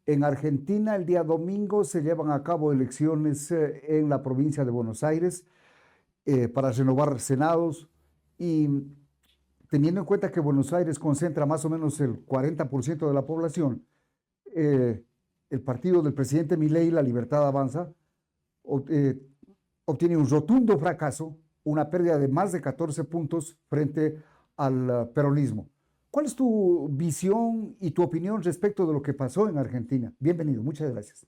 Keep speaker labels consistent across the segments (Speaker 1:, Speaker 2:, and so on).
Speaker 1: En Argentina, el día domingo se llevan a cabo elecciones en la provincia de Buenos Aires para renovar senados y teniendo en cuenta que Buenos Aires concentra más o menos el 40% de la población, eh, el partido del presidente Milei, La Libertad Avanza, ob- eh, obtiene un rotundo fracaso, una pérdida de más de 14 puntos frente al peronismo. ¿Cuál es tu visión y tu opinión respecto de lo que pasó en Argentina? Bienvenido, muchas gracias.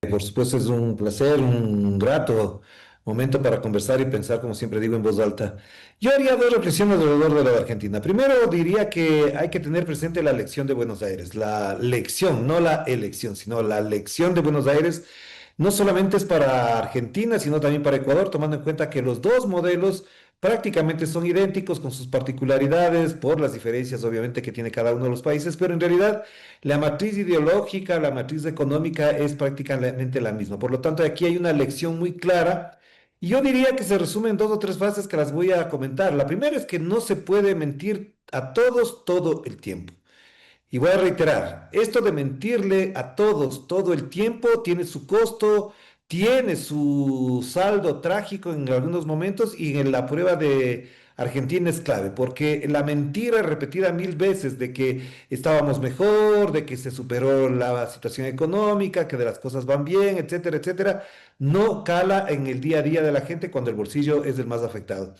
Speaker 2: Por supuesto, es un placer, un grato momento para conversar y pensar, como siempre digo, en voz alta. Yo haría dos reflexiones alrededor de la Argentina. Primero, diría que hay que tener presente la lección de Buenos Aires. La lección, no la elección, sino la lección de Buenos Aires, no solamente es para Argentina, sino también para Ecuador, tomando en cuenta que los dos modelos prácticamente son idénticos con sus particularidades, por las diferencias obviamente que tiene cada uno de los países, pero en realidad la matriz ideológica, la matriz económica es prácticamente la misma. Por lo tanto, aquí hay una lección muy clara y yo diría que se resume en dos o tres fases que las voy a comentar. La primera es que no se puede mentir a todos todo el tiempo. Y voy a reiterar, esto de mentirle a todos todo el tiempo tiene su costo, tiene su saldo trágico en algunos momentos y en la prueba de Argentina es clave, porque la mentira repetida mil veces de que estábamos mejor, de que se superó la situación económica, que de las cosas van bien, etcétera, etcétera, no cala en el día a día de la gente cuando el bolsillo es el más afectado.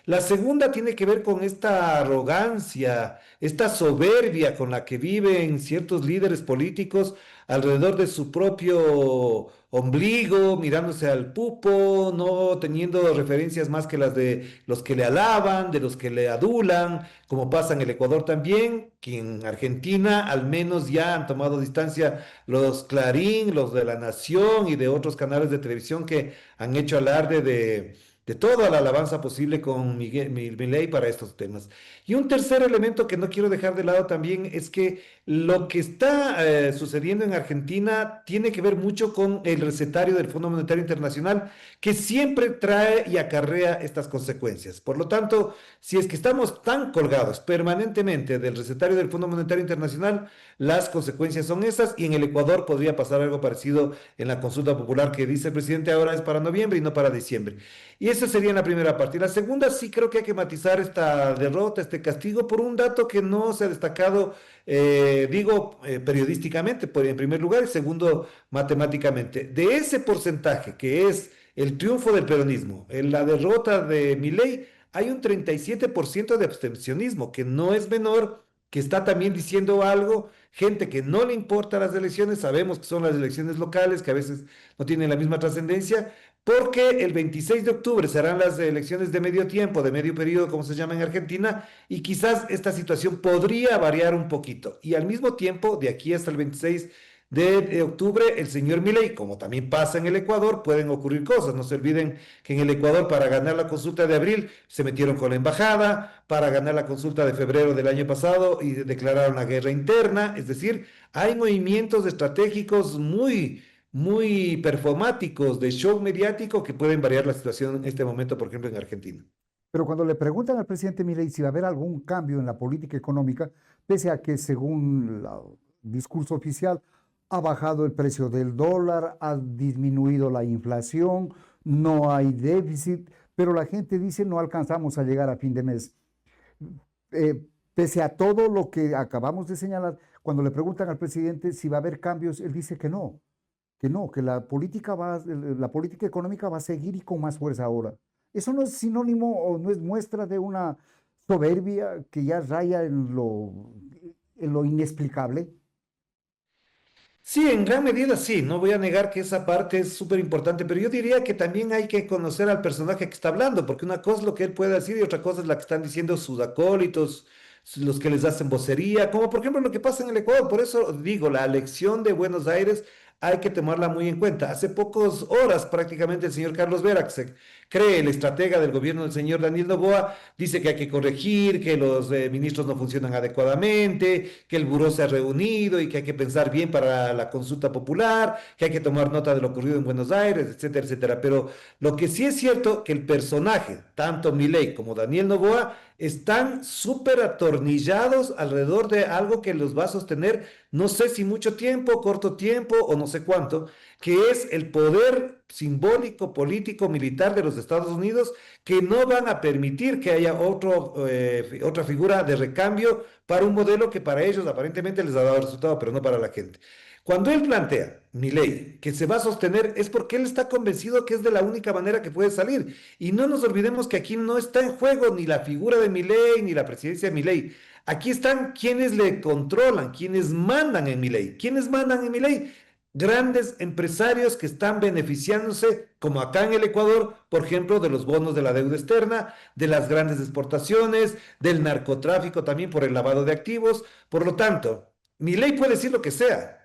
Speaker 2: La segunda tiene que ver con esta arrogancia, esta soberbia con la que viven ciertos líderes políticos alrededor de su propio ombligo, mirándose al pupo, no teniendo referencias más que las de los que le alaban, de los que le adulan, como pasa en el Ecuador también, que en Argentina al menos ya han tomado distancia los Clarín, los de La Nación y de otros canales de televisión que han hecho alarde de toda la alabanza posible con Milei para estos temas. Y un tercer elemento que no quiero dejar de lado también es que lo que está sucediendo en Argentina tiene que ver mucho con el recetario del Fondo Monetario Internacional, que siempre trae y acarrea estas consecuencias. Por lo tanto, si es que estamos tan colgados permanentemente del recetario del Fondo Monetario Internacional, las consecuencias son esas y en el Ecuador podría pasar algo parecido en la consulta popular que dice el presidente ahora es para noviembre y no para diciembre. Y esa sería la primera parte. Y la segunda, sí creo que hay que matizar esta derrota, este castigo, por un dato que no se ha destacado, periodísticamente, en primer lugar, y segundo, matemáticamente. De ese porcentaje que es el triunfo del peronismo, en la derrota de Milei, hay un 37% de abstencionismo, que no es menor, que está también diciendo algo, gente que no le importa las elecciones, sabemos que son las elecciones locales, que a veces no tienen la misma trascendencia, porque el 26 de octubre serán las elecciones de medio tiempo, de medio periodo, como se llama en Argentina, y quizás esta situación podría variar un poquito. Y al mismo tiempo, de aquí hasta el 26 de octubre, el señor Milei, como también pasa en el Ecuador, pueden ocurrir cosas. No se olviden que en el Ecuador, para ganar la consulta de abril, se metieron con la embajada, para ganar la consulta de febrero del año pasado y declararon la guerra interna. Es decir, hay movimientos estratégicos muy performáticos de show mediático que pueden variar la situación en este momento, por ejemplo, en Argentina.
Speaker 1: Pero cuando le preguntan al presidente Milei si va a haber algún cambio en la política económica, pese a que según el discurso oficial ha bajado el precio del dólar, ha disminuido la inflación, no hay déficit, pero la gente dice no alcanzamos a llegar a fin de mes. Pese a todo lo que acabamos de señalar, cuando le preguntan al presidente si va a haber cambios, él dice que no, que la política económica va a seguir y con más fuerza ahora. Eso no es sinónimo o no es muestra de una soberbia que ya raya en lo inexplicable.
Speaker 2: Sí, en gran medida sí, no voy a negar que esa parte es súper importante, pero yo diría que también hay que conocer al personaje que está hablando, porque una cosa es lo que él puede decir y otra cosa es la que están diciendo sus acólitos, los que les hacen vocería, como por ejemplo lo que pasa en el Ecuador. Por eso digo, la elección de Buenos Aires hay que tomarla muy en cuenta. Hace pocas horas prácticamente el señor Carlos Vera, que se cree el estratega del gobierno del señor Daniel Noboa, dice que hay que corregir, que los ministros no funcionan adecuadamente, que el buró se ha reunido y que hay que pensar bien para la consulta popular, que hay que tomar nota de lo ocurrido en Buenos Aires, etcétera, etcétera. Pero lo que sí es cierto que el personaje, tanto Milei como Daniel Noboa, están súper atornillados alrededor de algo que los va a sostener, no sé si mucho tiempo, corto tiempo o no sé cuánto, que es el poder simbólico, político, militar de los Estados Unidos, que no van a permitir que haya otra figura de recambio para un modelo que para ellos aparentemente les ha dado resultado, pero no para la gente. Cuando él plantea, Milei, que se va a sostener, es porque él está convencido que es de la única manera que puede salir. Y no nos olvidemos que aquí no está en juego ni la figura de Milei ni la presidencia de Milei. Aquí están quienes le controlan, quienes mandan en Milei. ¿Quiénes mandan en Milei? Grandes empresarios que están beneficiándose, como acá en el Ecuador, por ejemplo, de los bonos de la deuda externa, de las grandes exportaciones, del narcotráfico también por el lavado de activos. Por lo tanto, Milei puede decir lo que sea.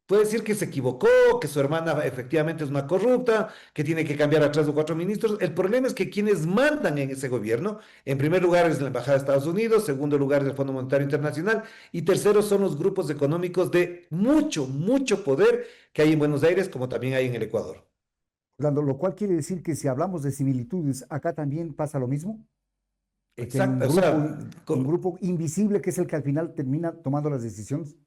Speaker 2: Puede decir que se equivocó, que su hermana efectivamente es una corrupta, que tiene que cambiar a 3 o 4 ministros. El problema es que quienes mandan en ese gobierno, en primer lugar es la Embajada de Estados Unidos, segundo lugar es el Fondo Monetario Internacional y tercero son los grupos económicos de mucho, mucho poder que hay en Buenos Aires como también hay en el Ecuador.
Speaker 1: Lo cual quiere decir que si hablamos de similitudes, acá también pasa lo mismo. Aquí hay
Speaker 2: Exacto, o sea,
Speaker 1: un grupo invisible que es el que al final termina tomando las decisiones.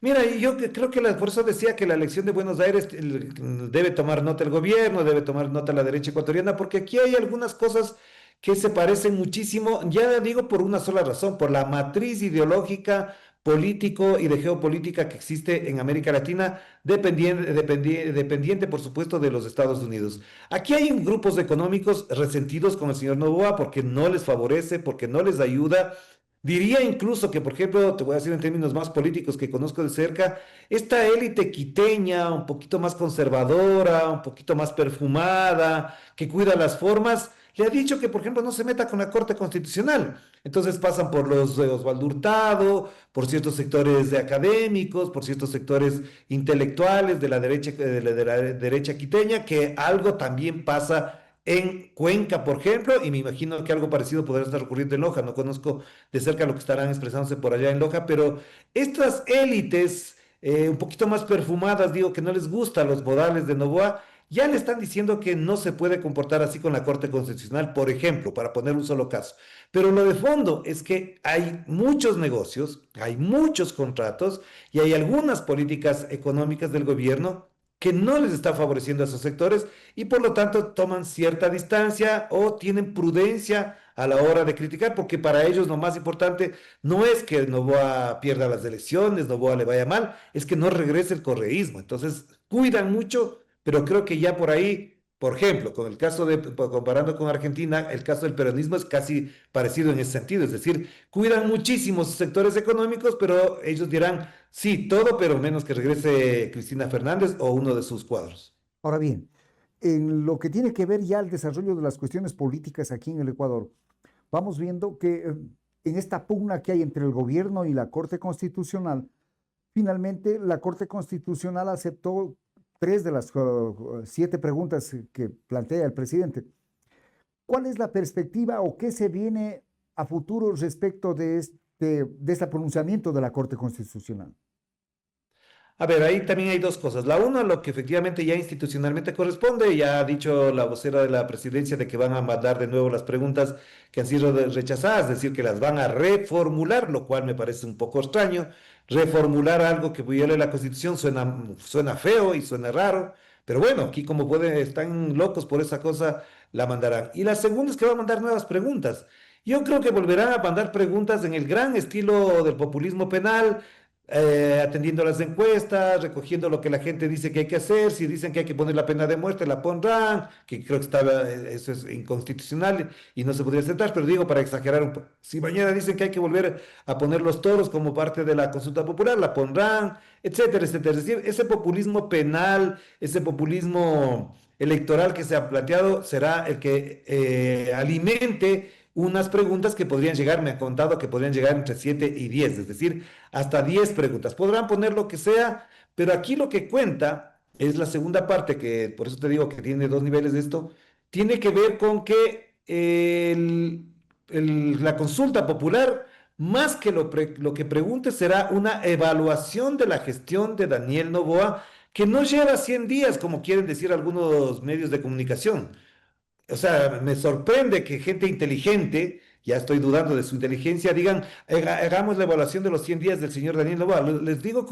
Speaker 2: mira, y yo creo que por eso decía que la elección de Buenos Aires debe tomar nota el gobierno, debe tomar nota la derecha ecuatoriana, porque aquí hay algunas cosas que se parecen muchísimo, ya digo por una sola razón, por la matriz ideológica, político y de geopolítica que existe en América Latina, dependiente, por supuesto, de los Estados Unidos. Aquí hay grupos económicos resentidos con el señor Noboa porque no les favorece, porque no les ayuda. Diría incluso que, por ejemplo, te voy a decir en términos más políticos que conozco de cerca, esta élite quiteña, un poquito más conservadora, un poquito más perfumada, que cuida las formas, le ha dicho que, por ejemplo, no se meta con la Corte Constitucional. Entonces pasan por los de Osvaldo Hurtado, por ciertos sectores de académicos, por ciertos sectores intelectuales de la derecha quiteña, que algo también pasa en Cuenca, por ejemplo, y me imagino que algo parecido podrá estar ocurriendo en Loja. No conozco de cerca lo que estarán expresándose por allá en Loja, pero estas élites un poquito más perfumadas, digo que no les gustan los modales de Novoa, ya le están diciendo que no se puede comportar así con la Corte Constitucional, por ejemplo, para poner un solo caso. Pero lo de fondo es que hay muchos negocios, hay muchos contratos y hay algunas políticas económicas del gobierno que no les está favoreciendo a esos sectores y por lo tanto toman cierta distancia o tienen prudencia a la hora de criticar, porque para ellos lo más importante no es que Noboa pierda las elecciones, Noboa le vaya mal, es que no regrese el correísmo. Entonces, cuidan mucho, pero creo que ya por ahí, por ejemplo, con el caso comparando con Argentina, el caso del peronismo es casi parecido en ese sentido, es decir, cuidan muchísimos sectores económicos, pero ellos dirán, sí, todo, pero menos que regrese Cristina Fernández o uno de sus cuadros.
Speaker 1: Ahora bien, en lo que tiene que ver ya el desarrollo de las cuestiones políticas aquí en el Ecuador, vamos viendo que en esta pugna que hay entre el gobierno y la Corte Constitucional, finalmente la Corte Constitucional aceptó 3 de las 7 preguntas que plantea el presidente. ¿Cuál es la perspectiva o qué se viene a futuro respecto de este pronunciamiento de la Corte Constitucional?
Speaker 2: A ver, ahí también hay dos cosas. La una, lo que efectivamente ya institucionalmente corresponde, ya ha dicho la vocera de la presidencia de que van a mandar de nuevo las preguntas que han sido rechazadas, es decir, que las van a reformular, lo cual me parece un poco extraño. Reformular algo que viole la Constitución suena feo y suena raro, pero bueno, aquí como pueden, están locos por esa cosa, la mandarán. Y la segunda es que va a mandar nuevas preguntas. Yo creo que volverán a mandar preguntas en el gran estilo del populismo penal, atendiendo las encuestas, recogiendo lo que la gente dice que hay que hacer. Si dicen que hay que poner la pena de muerte, la pondrán, que creo que eso es inconstitucional y no se podría aceptar, pero digo para exagerar un poco. Si mañana dicen que hay que volver a poner los toros como parte de la consulta popular, la pondrán, etcétera, etcétera. Es decir, ese populismo penal, ese populismo electoral que se ha planteado será el que alimente unas preguntas que podrían llegar, me han contado que podrían llegar entre 7 y 10, es decir, hasta 10 preguntas. Podrán poner lo que sea, pero aquí lo que cuenta es la segunda parte, que por eso te digo que tiene dos niveles de esto, tiene que ver con que la consulta popular, más que lo que pregunte, será una evaluación de la gestión de Daniel Noboa, que no lleva 100 días, como quieren decir algunos medios de comunicación. O sea, me sorprende que gente inteligente ya estoy dudando de su inteligencia, digan, hagamos la evaluación de los 100 días del señor Daniel Noboa. Les digo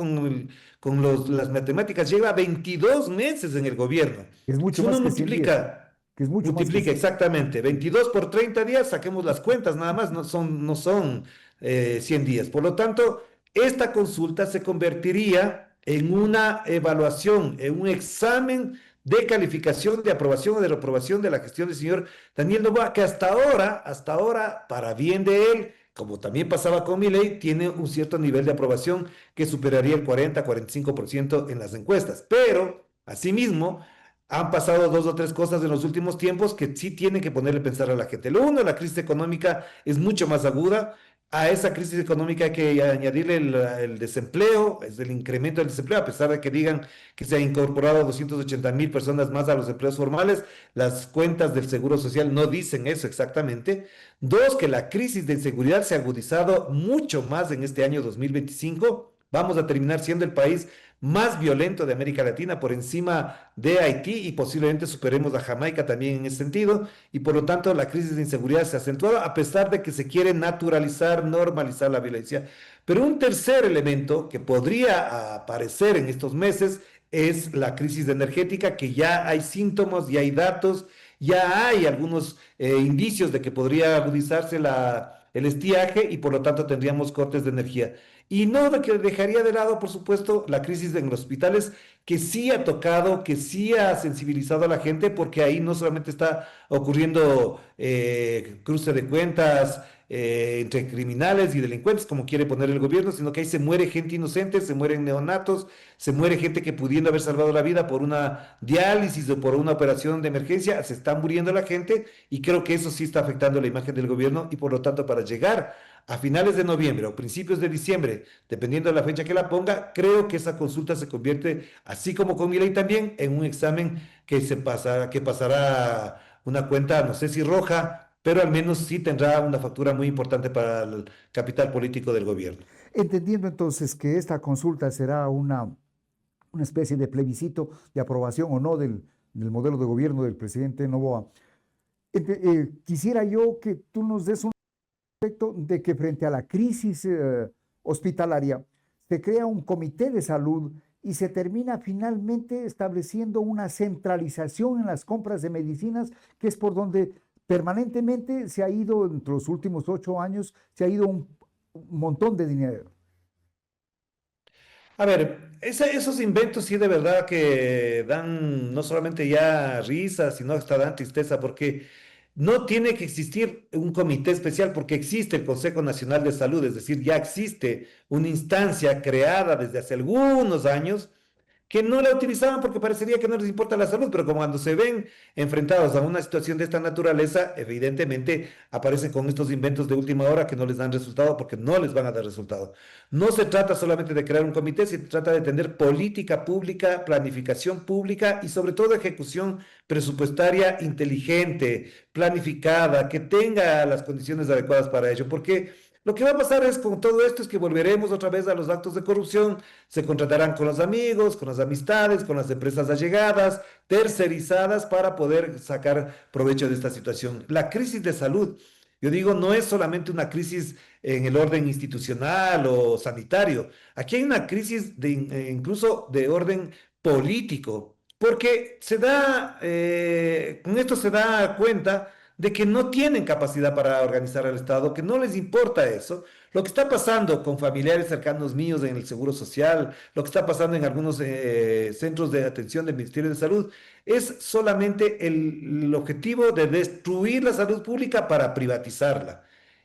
Speaker 2: las matemáticas, lleva 22 meses en el gobierno.
Speaker 1: Es
Speaker 2: Si
Speaker 1: mucho
Speaker 2: uno
Speaker 1: más que 100 días, que es mucho más que
Speaker 2: multiplica
Speaker 1: 100.
Speaker 2: exactamente, 22 por 30 días, saquemos las cuentas, nada más, no son 100 días. Por lo tanto, esta consulta se convertiría en una evaluación, en un examen de calificación, de aprobación o de reprobación de la gestión del señor Daniel Noboa, que hasta ahora, para bien de él, como también pasaba con Milei, tiene un cierto nivel de aprobación que superaría el 40-45% en las encuestas. Pero, asimismo, han pasado dos o tres cosas en los últimos tiempos que sí tienen que ponerle a pensar a la gente. Lo uno, la crisis económica es mucho más aguda. A esa crisis económica hay que añadirle el desempleo, es el incremento del desempleo, a pesar de que digan que se ha incorporado 280,000 personas más a los empleos formales, las cuentas del Seguro Social no dicen eso exactamente. Dos, que la crisis de inseguridad se ha agudizado mucho más en este año 2025. Vamos a terminar siendo el país más violento de América Latina por encima de Haití y posiblemente superemos a Jamaica también en ese sentido y por lo tanto la crisis de inseguridad se ha acentuado a pesar de que se quiere naturalizar, normalizar la violencia. Pero un tercer elemento que podría aparecer en estos meses es la crisis energética, que ya hay síntomas, ya hay datos, ya hay algunos indicios de que podría agudizarse el estiaje y por lo tanto tendríamos cortes de energía. Y no que dejaría de lado, por supuesto, la crisis en los hospitales, que sí ha tocado, que sí ha sensibilizado a la gente, porque ahí no solamente está ocurriendo cruce de cuentas entre criminales y delincuentes, como quiere poner el gobierno, sino que ahí se muere gente inocente, se mueren neonatos, se muere gente que pudiendo haber salvado la vida por una diálisis o por una operación de emergencia, se está muriendo la gente y creo que eso sí está afectando la imagen del gobierno y por lo tanto para llegar a finales de noviembre o principios de diciembre, dependiendo de la fecha que la ponga, creo que esa consulta se convierte, así como con Milei también, en un examen que pasará una cuenta, no sé si roja, pero al menos sí tendrá una factura muy importante para el capital político del gobierno.
Speaker 1: Entendiendo entonces que esta consulta será una especie de plebiscito de aprobación o no del modelo de gobierno del presidente Noboa, quisiera yo que tú nos des un aspecto de que frente a la crisis hospitalaria se crea un comité de salud y se termina finalmente estableciendo una centralización en las compras de medicinas, que es por donde permanentemente se ha ido, entre los últimos 8 años, se ha ido un montón de dinero.
Speaker 2: A ver, esos inventos sí de verdad que dan no solamente ya risa, sino hasta dan tristeza, porque no tiene que existir un comité especial, porque existe el Consejo Nacional de Salud, es decir, ya existe una instancia creada desde hace algunos años que no la utilizaban porque parecería que no les importa la salud, pero como cuando se ven enfrentados a una situación de esta naturaleza, evidentemente aparecen con estos inventos de última hora que no les dan resultado porque no les van a dar resultado. No se trata solamente de crear un comité, se trata de tener política pública, planificación pública y sobre todo ejecución presupuestaria inteligente, planificada, que tenga las condiciones adecuadas para ello, porque lo que va a pasar es con todo esto es que volveremos otra vez a los actos de corrupción, se contratarán con los amigos, con las amistades, con las empresas allegadas, tercerizadas para poder sacar provecho de esta situación. La crisis de salud, yo digo, no es solamente una crisis en el orden institucional o sanitario, aquí hay una crisis incluso de orden político, porque con esto se da cuenta de que no tienen capacidad para organizar al Estado, que no les importa eso. Lo que está pasando con familiares cercanos míos en el Seguro Social, lo que está pasando en algunos centros de atención del Ministerio de Salud, es solamente el objetivo de destruir la salud pública para privatizarla.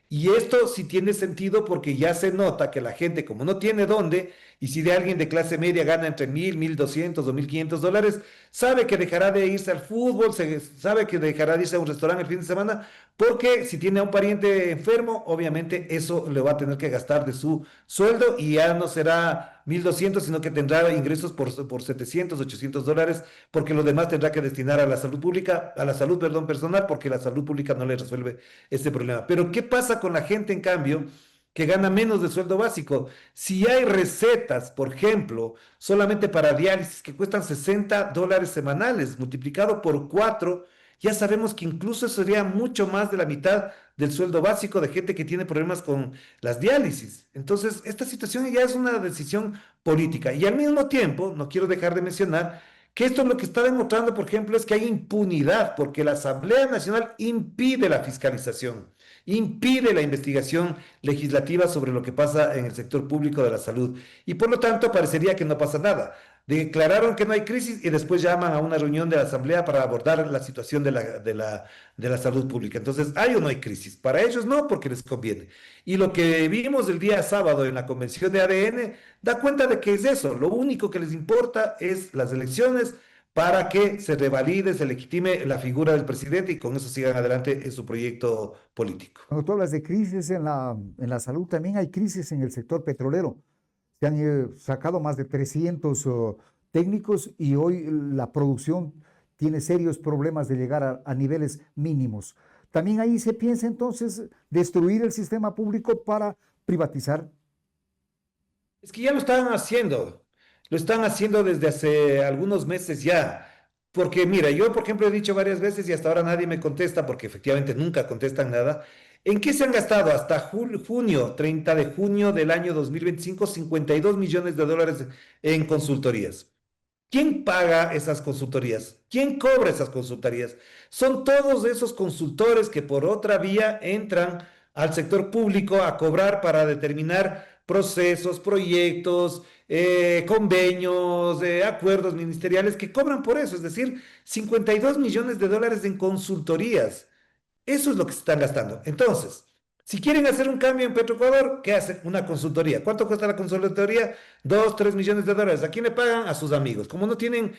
Speaker 2: Y esto sí tiene sentido porque ya se nota que la gente, como no tiene dónde, y si de alguien de clase media gana entre 1,000, 1,200 o 1,500 dólares, sabe que dejará de irse al fútbol, sabe que dejará de irse a un restaurante el fin de semana, porque si tiene a un pariente enfermo, obviamente eso le va a tener que gastar de su sueldo y ya no será 1,200, sino que tendrá ingresos por 700, 800 dólares, porque lo demás tendrá que destinar a la salud pública, a la salud, perdón, personal, porque la salud pública no le resuelve este problema. Pero ¿qué pasa con la gente, en cambio, que gana menos de sueldo básico? Si hay recetas, por ejemplo, solamente para diálisis que cuestan 60 dólares semanales, multiplicado por 4, ya sabemos que incluso eso sería mucho más de la mitad del sueldo básico de gente que tiene problemas con las diálisis. Entonces, esta situación ya es una decisión política. Y al mismo tiempo, no quiero dejar de mencionar que esto lo que está demostrando, por ejemplo, es que hay impunidad, porque la Asamblea Nacional impide la fiscalización, impide la investigación legislativa sobre lo que pasa en el sector público de la salud. Y por lo tanto, parecería que no pasa nada. Declararon que no hay crisis y después llaman a una reunión de la Asamblea para abordar la situación de la salud pública. Entonces, ¿hay o no hay crisis? Para ellos no, porque les conviene. Y lo que vimos el día sábado en la convención de ADN da cuenta de que es eso. Lo único que les importa es las elecciones para que se revalide, se legitime la figura del presidente y con eso sigan adelante en su proyecto político.
Speaker 1: Cuando tú hablas de crisis en la salud, también hay crisis en el sector petrolero. Se han sacado más de 300 técnicos y hoy la producción tiene serios problemas de llegar a niveles mínimos. También ahí se piensa entonces destruir el sistema público para privatizar.
Speaker 2: Es que ya lo están haciendo desde hace algunos meses ya. Porque mira, yo por ejemplo he dicho varias veces y hasta ahora nadie me contesta porque efectivamente nunca contestan nada. ¿En qué se han gastado hasta junio, 30 de junio del año 2025, 52 millones de dólares en consultorías? ¿Quién paga esas consultorías? ¿Quién cobra esas consultorías? Son todos esos consultores que por otra vía entran al sector público a cobrar para determinar procesos, proyectos, convenios, acuerdos ministeriales que cobran por eso, es decir, 52 millones de dólares en consultorías. Eso es lo que se están gastando. Entonces, si quieren hacer un cambio en Petroecuador, ¿qué hacen? Una consultoría. ¿Cuánto cuesta la consultoría? 2, 3 millones de dólares. ¿A quién le pagan? A sus amigos. Como no tienen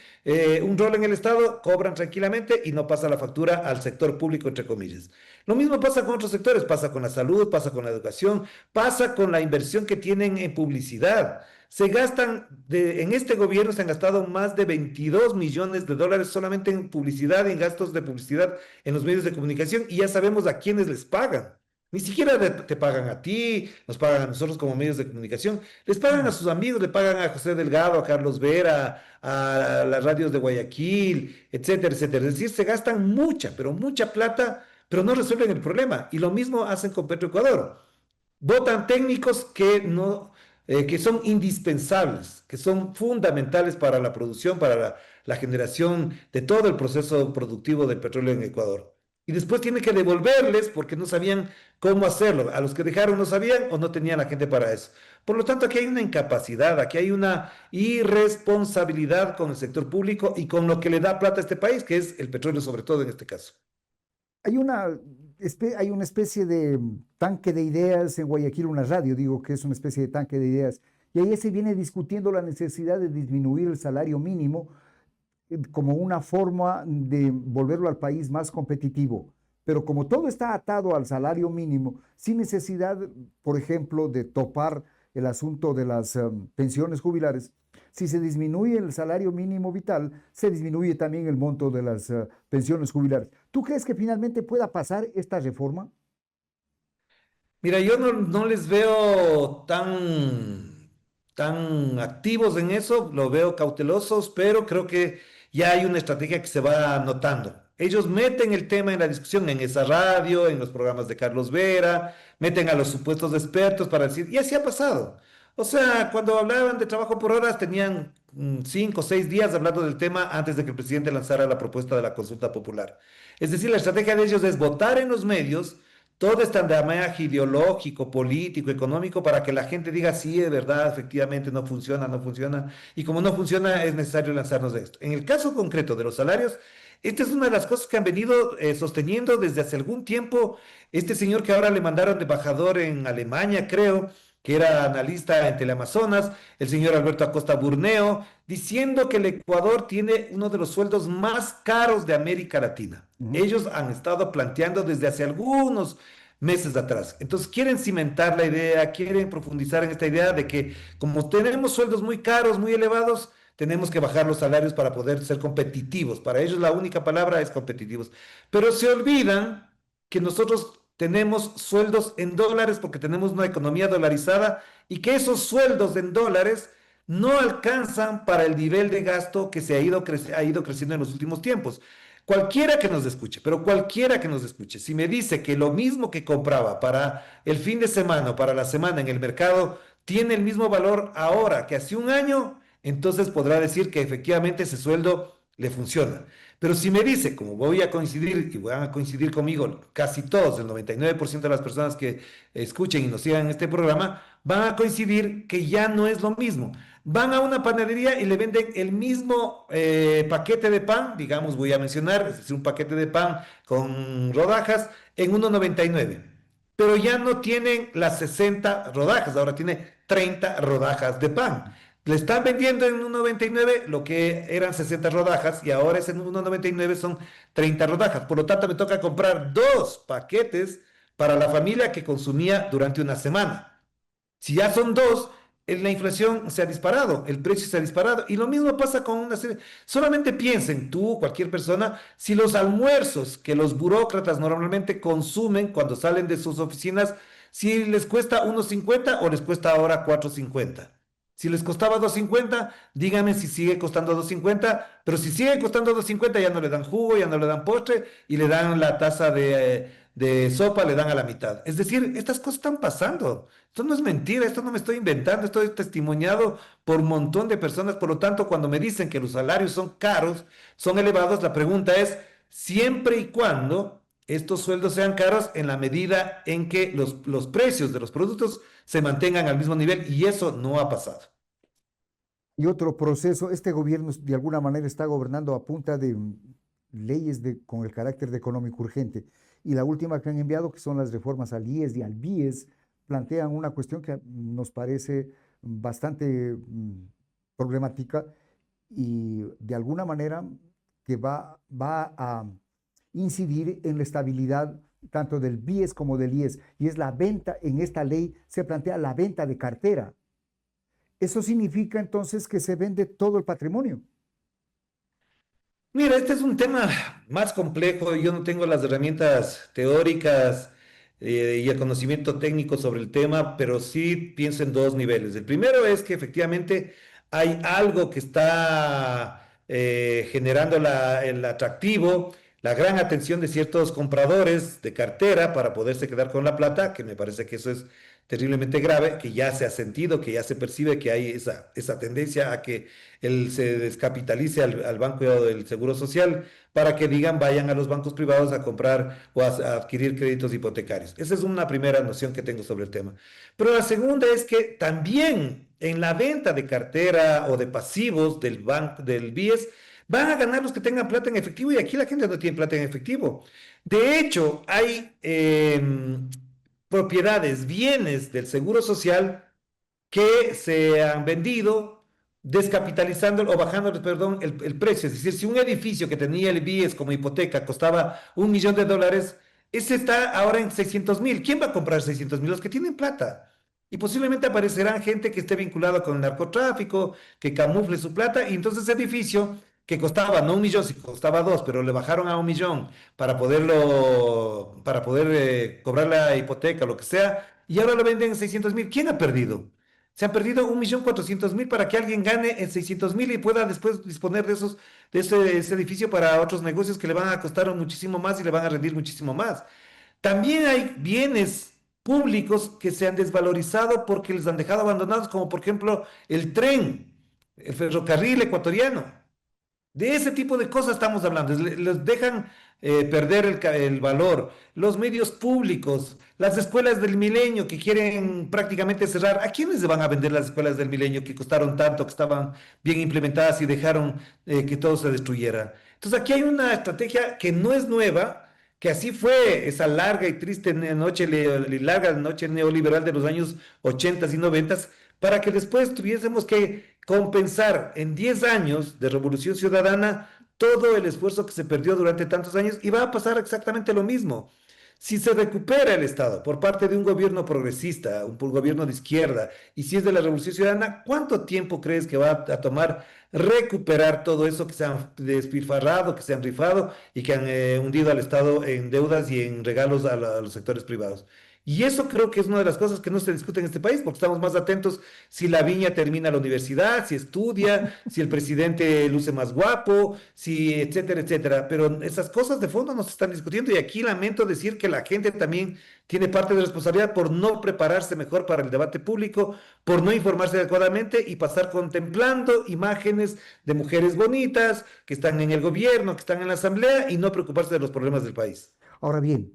Speaker 2: un rol en el Estado, cobran tranquilamente y no pasa la factura al sector público, entre comillas. Lo mismo pasa con otros sectores. Pasa con la salud, pasa con la educación, pasa con la inversión que tienen en publicidad. En este gobierno se han gastado más de 22 millones de dólares solamente en publicidad, en gastos de publicidad en los medios de comunicación y ya sabemos a quiénes les pagan. Ni siquiera te pagan a ti, nos pagan a nosotros como medios de comunicación, les pagan a sus amigos, le pagan a José Delgado, a Carlos Vera, a las radios de Guayaquil, etcétera, etcétera. Es decir, se gastan mucha, pero mucha plata, pero no resuelven el problema. Y lo mismo hacen con Petroecuador. Votan técnicos que no, que son indispensables, que son fundamentales para la producción, para la generación de todo el proceso productivo del petróleo en Ecuador. Y después tienen que devolverles porque no sabían cómo hacerlo. A los que dejaron no sabían o no tenían la gente para eso. Por lo tanto, aquí hay una incapacidad, aquí hay una irresponsabilidad con el sector público y con lo que le da plata a este país, que es el petróleo sobre todo en este caso.
Speaker 1: Hay una especie de tanque de ideas en Guayaquil, una radio, digo que es una especie de tanque de ideas, y ahí se viene discutiendo la necesidad de disminuir el salario mínimo como una forma de volverlo al país más competitivo. Pero como todo está atado al salario mínimo, sin necesidad, por ejemplo, de topar el asunto de las pensiones jubilares, si se disminuye el salario mínimo vital, se disminuye también el monto de las pensiones jubilares. ¿Tú crees que finalmente pueda pasar esta reforma?
Speaker 2: Mira, yo no les veo tan activos en eso, lo veo cautelosos, pero creo que ya hay una estrategia que se va notando. Ellos meten el tema en la discusión en esa radio, en los programas de Carlos Vera, meten a los supuestos expertos para decir, y así ha pasado. O sea, cuando hablaban de trabajo por horas, tenían 5 o 6 días hablando del tema antes de que el presidente lanzara la propuesta de la consulta popular. Es decir, la estrategia de ellos es votar en los medios todo este andamiaje ideológico, político, económico, para que la gente diga, sí, es verdad, efectivamente no funciona, no funciona, y como no funciona, es necesario lanzarnos de esto. En el caso concreto de los salarios, esta es una de las cosas que han venido sosteniendo desde hace algún tiempo este señor que ahora le mandaron de embajador en Alemania, creo, que era analista en Teleamazonas, el señor Alberto Acosta Burneo, diciendo que el Ecuador tiene uno de los sueldos más caros de América Latina.
Speaker 1: Ujú.
Speaker 2: Ellos han estado planteando desde hace algunos meses atrás. Entonces quieren cimentar la idea, quieren profundizar en esta idea de que como tenemos sueldos muy caros, muy elevados, tenemos que bajar los salarios para poder ser competitivos. Para ellos la única palabra es competitivos. Pero se olvidan que nosotros tenemos sueldos en dólares porque tenemos una economía dolarizada y que esos sueldos en dólares no alcanzan para el nivel de gasto que ha ido creciendo en los últimos tiempos. Cualquiera que nos escuche, pero cualquiera que nos escuche, si me dice que lo mismo que compraba para el fin de semana o para la semana en el mercado tiene el mismo valor ahora que hace un año, entonces podrá decir que efectivamente ese sueldo le funciona. Pero si me dice, como voy a coincidir y van a coincidir conmigo casi todos, el 99% de las personas que escuchen y nos sigan en este programa, van a coincidir que ya no es lo mismo. Van a una panadería y le venden el mismo paquete de pan, digamos, voy a mencionar, es decir, un paquete de pan con rodajas en 1,99. Pero ya no tienen las 60 rodajas, ahora tiene 30 rodajas de pan. Le están vendiendo en 1,99 lo que eran 60 rodajas y ahora es en 1,99 son 30 rodajas. Por lo tanto, me toca comprar dos paquetes para la familia que consumía durante una semana. Si ya son dos, la inflación se ha disparado, el precio se ha disparado. Y lo mismo pasa con una serie. Solamente piensen, tú, cualquier persona, si los almuerzos que los burócratas normalmente consumen cuando salen de sus oficinas, si les cuesta 1,50 o les cuesta ahora 4,50. Si les costaba 2,50, díganme si sigue costando 2,50, pero si sigue costando 2,50 ya no le dan jugo, ya no le dan postre y le dan la taza de sopa, le dan a la mitad. Es decir, estas cosas están pasando. Esto no es mentira, esto no me estoy inventando, esto es testimoniado por un montón de personas. Por lo tanto, cuando me dicen que los salarios son caros, son elevados, la pregunta es, siempre y cuando estos sueldos sean caros en la medida en que los precios de los productos se mantengan al mismo nivel y eso no ha pasado.
Speaker 1: Y otro proceso, este gobierno de alguna manera está gobernando a punta de leyes con el carácter de económico urgente. Y la última que han enviado, que son las reformas al IES y al BIES, plantean una cuestión que nos parece bastante problemática y de alguna manera que va a incidir en la estabilidad tanto del BIES como del IES, y es la venta. En esta ley se plantea la venta de cartera. Eso significa entonces que se vende todo el patrimonio.
Speaker 2: Mira, este es un tema más complejo. Yo no tengo las herramientas teóricas y el conocimiento técnico sobre el tema, pero sí pienso en dos niveles. El primero es que efectivamente hay algo que está generando el atractivo, la gran atención de ciertos compradores de cartera para poderse quedar con la plata, que me parece que eso es terriblemente grave, que ya se ha sentido, que ya se percibe que hay esa tendencia a que se descapitalice al Banco del Seguro Social para que digan vayan a los bancos privados a comprar o a adquirir créditos hipotecarios. Esa es una primera noción que tengo sobre el tema. Pero la segunda es que también en la venta de cartera o de pasivos del BIES van a ganar los que tengan plata en efectivo y aquí la gente no tiene plata en efectivo. De hecho, hay propiedades, bienes del Seguro Social que se han vendido descapitalizando o bajando, perdón, el precio. Es decir, si un edificio que tenía el BIES como hipoteca costaba $1 millón, ese está ahora en 600,000. ¿Quién va a comprar 600,000? Los que tienen plata. Y posiblemente aparecerán gente que esté vinculada con el narcotráfico, que camufle su plata, y entonces ese edificio que costaba no 1 millón, si costaba dos, pero le bajaron a 1 millón para poder cobrar la hipoteca, lo que sea, y ahora lo venden en 600,000. ¿Quién ha perdido? Se han perdido 1,400,000 para que alguien gane en 600,000 y pueda después disponer de ese edificio para otros negocios que le van a costar muchísimo más y le van a rendir muchísimo más. También hay bienes públicos que se han desvalorizado porque les han dejado abandonados, como por ejemplo el tren, el ferrocarril ecuatoriano. De ese tipo de cosas estamos hablando. Les dejan perder el valor. Los medios públicos, las escuelas del milenio que quieren prácticamente cerrar. ¿A quiénes se van a vender las escuelas del milenio que costaron tanto, que estaban bien implementadas y dejaron que todo se destruyera? Entonces aquí hay una estrategia que no es nueva, que así fue esa larga y triste larga noche neoliberal de los años 80 y 90, para que después tuviésemos que compensar en 10 años de revolución ciudadana todo el esfuerzo que se perdió durante tantos años y va a pasar exactamente lo mismo. Si se recupera el Estado por parte de un gobierno progresista, un gobierno de izquierda, y si es de la revolución ciudadana, ¿cuánto tiempo crees que va a tomar recuperar todo eso que se han despilfarrado, que se han rifado y que han hundido al Estado en deudas y en regalos a los sectores privados? Y eso creo que es una de las cosas que no se discute en este país, porque estamos más atentos si la viña termina la universidad, si estudia, si el presidente luce más guapo, si etcétera, etcétera. Pero esas cosas de fondo no se están discutiendo y aquí lamento decir que la gente también tiene parte de responsabilidad por no prepararse mejor para el debate público, por no informarse adecuadamente y pasar contemplando imágenes de mujeres bonitas que están en el gobierno, que están en la asamblea y no preocuparse de los problemas del país.
Speaker 1: Ahora bien,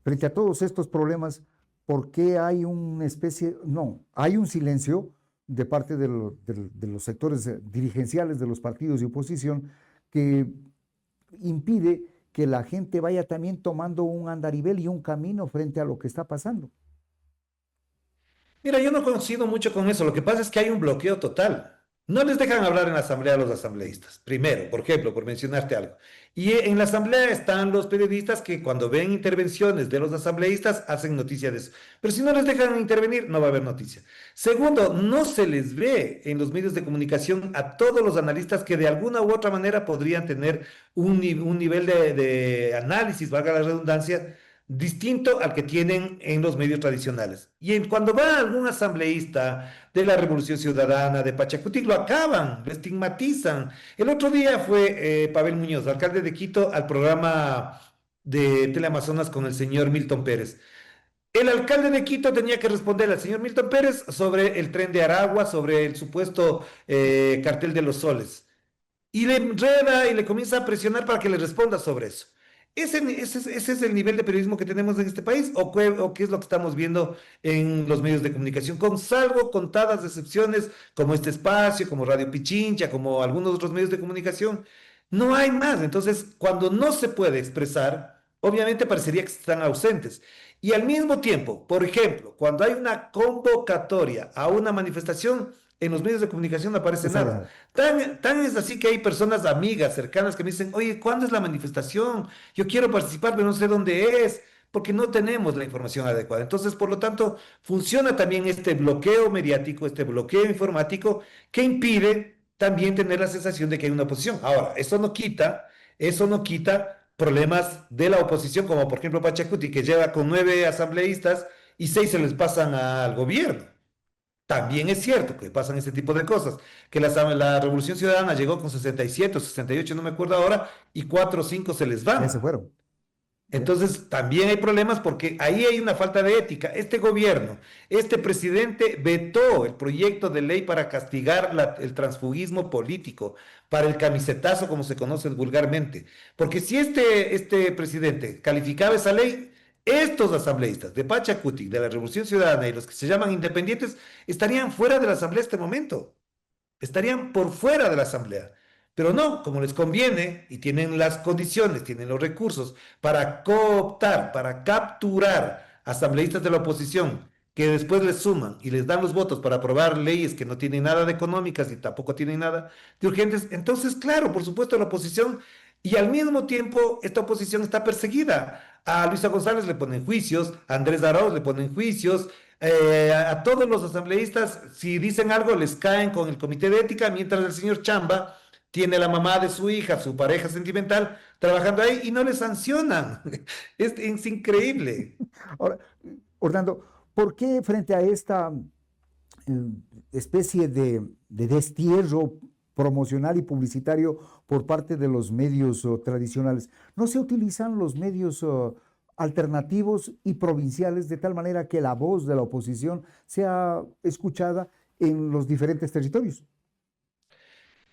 Speaker 1: frente a todos estos problemas, ¿por qué hay una especie, no, hay un silencio de parte de los sectores dirigenciales de los partidos de oposición que impide que la gente vaya también tomando un andarivel y un camino frente a lo que está pasando?
Speaker 2: Mira, yo no coincido mucho con eso. Lo que pasa es que hay un bloqueo total. No les dejan hablar en la asamblea a los asambleístas. Primero, por ejemplo, por mencionarte algo. Y en la asamblea están los periodistas que cuando ven intervenciones de los asambleístas hacen noticia de eso. Pero si no les dejan intervenir, no va a haber noticia. Segundo, no se les ve en los medios de comunicación a todos los analistas que de alguna u otra manera podrían tener un nivel de análisis, valga la redundancia, distinto al que tienen en los medios tradicionales. Cuando va algún asambleísta de la Revolución Ciudadana, de Pachacutic, lo acaban, lo estigmatizan. El otro día fue Pavel Muñoz, alcalde de Quito, al programa de Teleamazonas con el señor Milton Pérez. El alcalde de Quito tenía que responder al señor Milton Pérez sobre el tren de Aragua, sobre el supuesto cartel de los soles. Y le enreda y le comienza a presionar para que le responda sobre eso. ¿Ese es el nivel de periodismo que tenemos en este país? ¿O qué es lo que estamos viendo en los medios de comunicación? Con salvo contadas excepciones, como este espacio, como Radio Pichincha, como algunos otros medios de comunicación, no hay más. Entonces, cuando no se puede expresar, obviamente parecería que están ausentes. Y al mismo tiempo, por ejemplo, cuando hay una convocatoria a una manifestación, en los medios de comunicación no aparece
Speaker 1: No sabe
Speaker 2: nada.
Speaker 1: nada.
Speaker 2: Tan es así que hay personas amigas, cercanas, que me dicen, oye, ¿cuándo es la manifestación? Yo quiero participar, pero no sé dónde es, porque no tenemos la información adecuada. Entonces, por lo tanto, funciona también este bloqueo mediático, este bloqueo informático, que impide también tener la sensación de que hay una oposición. Ahora, eso no quita problemas de la oposición, como por ejemplo Pachacuti, que lleva con 9 asambleístas y 6 se les pasan al gobierno. También es cierto que pasan este tipo de cosas, que la Revolución Ciudadana llegó con 67 o 68, no me acuerdo ahora, y 4 o 5 se les
Speaker 1: Ya se
Speaker 2: van.
Speaker 1: fueron. Ya.
Speaker 2: Entonces, también hay problemas porque ahí hay una falta de ética. Este gobierno, este presidente vetó el proyecto de ley para castigar el transfugismo político, para el camisetazo, como se conoce vulgarmente. Porque si este presidente calificaba esa ley, estos asambleístas de Pachacuti, de la Revolución Ciudadana y los que se llaman independientes, estarían fuera de la asamblea en este momento, estarían por fuera de la asamblea. Pero no, como les conviene y tienen las condiciones, tienen los recursos para cooptar, para capturar asambleístas de la oposición que después les suman y les dan los votos para aprobar leyes que no tienen nada de económicas y tampoco tienen nada de urgentes, entonces, claro, por supuesto, la oposición y al mismo tiempo esta oposición está perseguida. A Luisa González le ponen juicios, a Andrés Arauz le ponen juicios, a todos los asambleístas, si dicen algo, les caen con el comité de ética, mientras el señor Chamba tiene la mamá de su hija, su pareja sentimental, trabajando ahí y no le sancionan. Es increíble.
Speaker 1: Ahora, Orlando, ¿por qué frente a esta especie de destierro promocional y publicitario por parte de los medios tradicionales, no se utilizan los medios alternativos y provinciales de tal manera que la voz de la oposición sea escuchada en los diferentes territorios?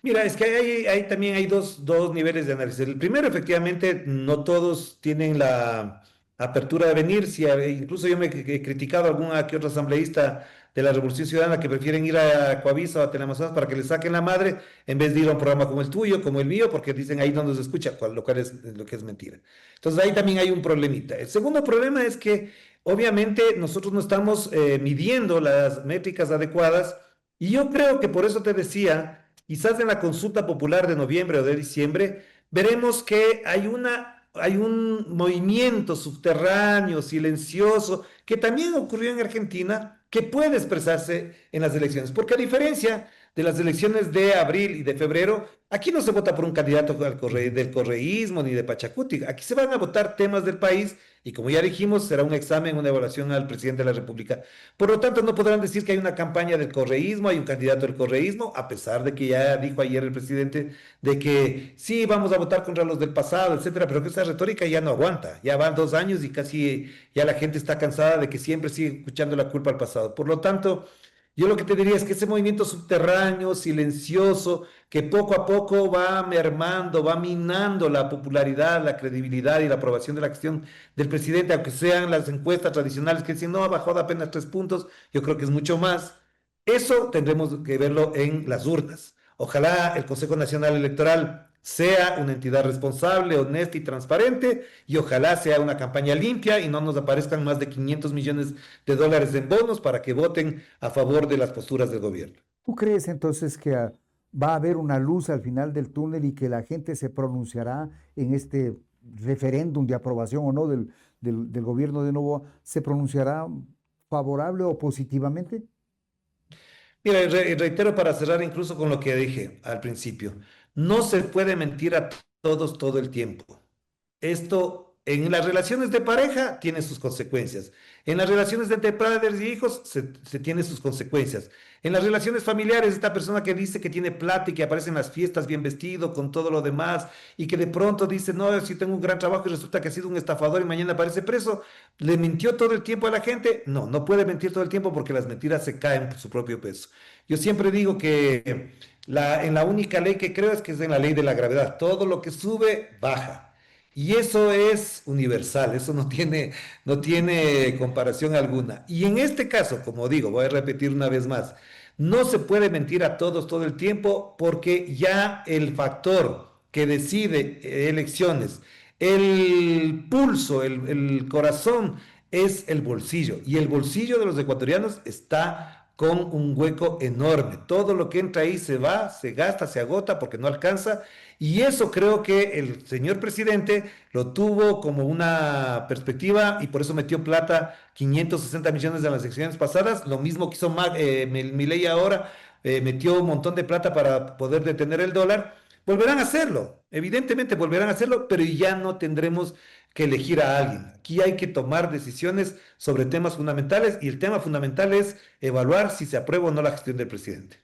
Speaker 2: Mira, es que también hay dos niveles de análisis. El primero, efectivamente, no todos tienen la apertura de venir. Si, incluso yo me he criticado a alguna que otro asambleísta de la Revolución Ciudadana que prefieren ir a Coavisa o a Teleamazonas para que les saquen la madre en vez de ir a un programa como el tuyo, como el mío, porque dicen ahí no nos escucha, lo cual es lo que es mentira. Entonces ahí también hay un problemita. El segundo problema es que obviamente nosotros no estamos midiendo las métricas adecuadas y yo creo que por eso te decía. Quizás en la consulta popular de noviembre o de diciembre veremos que hay un movimiento subterráneo, silencioso, que también ocurrió en Argentina, que puede expresarse en las elecciones. Porque a diferencia de las elecciones de abril y de febrero, aquí no se vota por un candidato del correísmo ni de Pachacuti, aquí se van a votar temas del país y como ya dijimos, será un examen, una evaluación al presidente de la República. Por lo tanto, no podrán decir que hay una campaña del correísmo, hay un candidato del correísmo, a pesar de que ya dijo ayer el presidente de que sí, vamos a votar contra los del pasado, etcétera, pero que esa retórica ya no aguanta. Ya van 2 años y casi ya la gente está cansada de que siempre sigue escuchando la culpa al pasado. Por lo tanto, yo lo que te diría es que ese movimiento subterráneo, silencioso, que poco a poco va mermando, va minando la popularidad, la credibilidad y la aprobación de la gestión del presidente, aunque sean las encuestas tradicionales que dicen, no, ha bajado apenas 3 puntos, yo creo que es mucho más. Eso tendremos que verlo en las urnas. Ojalá el Consejo Nacional Electoral sea una entidad responsable, honesta y transparente, y ojalá sea una campaña limpia y no nos aparezcan más de 500 millones de dólares en bonos para que voten a favor de las posturas del gobierno.
Speaker 1: ¿Tú crees entonces que va a haber una luz al final del túnel y que la gente se pronunciará en este referéndum de aprobación o no del gobierno de Novoa? ¿Se pronunciará favorable o positivamente?
Speaker 2: Mira, reitero para cerrar incluso con lo que dije al principio, no se puede mentir a todos todo el tiempo. Esto en las relaciones de pareja tiene sus consecuencias. En las relaciones entre padres y hijos se tiene sus consecuencias. En las relaciones familiares, esta persona que dice que tiene plata y que aparece en las fiestas bien vestido, con todo lo demás, y que de pronto dice, no, si tengo un gran trabajo y resulta que ha sido un estafador y mañana aparece preso, ¿le mintió todo el tiempo a la gente? No, no puede mentir todo el tiempo porque las mentiras se caen por su propio peso. Yo siempre digo que en la única ley que creo es que es en la ley de la gravedad. Todo lo que sube, baja. Y eso es universal, eso no tiene comparación alguna. Y en este caso, como digo, voy a repetir una vez más, no se puede mentir a todos todo el tiempo porque ya el factor que decide elecciones, el pulso, el corazón es el bolsillo. Y el bolsillo de los ecuatorianos está con un hueco enorme. Todo lo que entra ahí se va, se gasta, se agota porque no alcanza. Y eso creo que el señor presidente lo tuvo como una perspectiva y por eso metió plata, 560 millones en las elecciones pasadas, lo mismo que hizo Milei ahora, metió un montón de plata para poder detener el dólar. Volverán a hacerlo, evidentemente volverán a hacerlo, pero ya no tendremos que elegir a alguien. Aquí hay que tomar decisiones sobre temas fundamentales y el tema fundamental es evaluar si se aprueba o no la gestión del presidente.